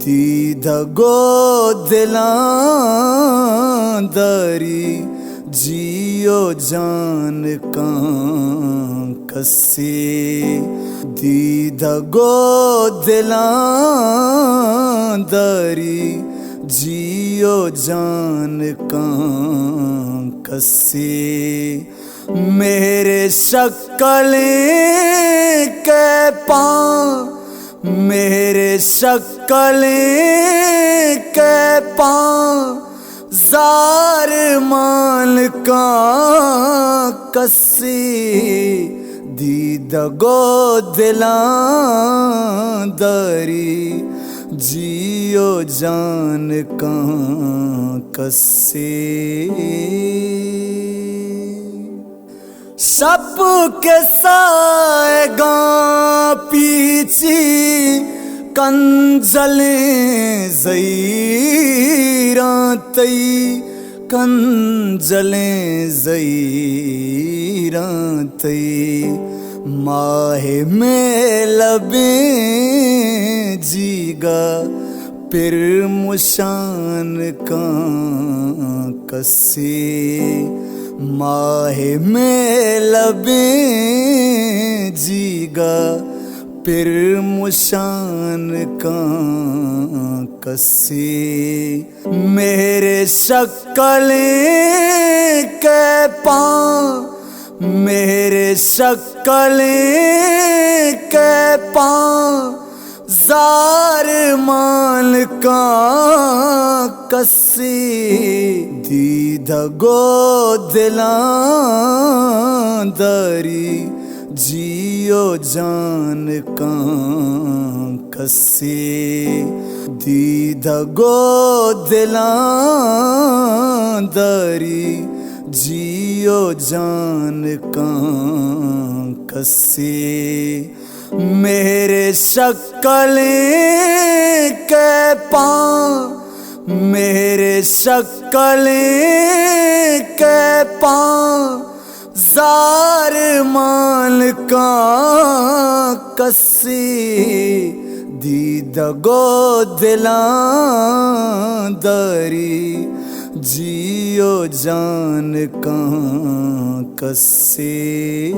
دیدہ گو دلاں داری جیو جان کان کسی دیدہ گو دلاں داری جیو جان کان کسی میرے شکلیں کے پاں میرے شکلیں کے پاں زار مال کا کسی دیدہ گو دلاں داری جیو جان کان کسی شب کے سائے گاں پیچھی کنجلیں زیراں تئی کنجلیں زیراں تئی ماہ میں لبیں جیگا پھر مشان کان کسی ماہ میں لبیں جیگا پھر مشان کان کسی میرے شکلیں کے پاں میرے شکلیں کے پاں زار مال کا کسی دیدہ گو دلاں داری جیو جان کان کسی دیدہ گو دلاں داری جیو جان کان کسی میرے شکلیں کے پاں میرے شکلیں کے پاں زار مال کا کسی دیدہ گو دلاں داری جیو جان کان کسی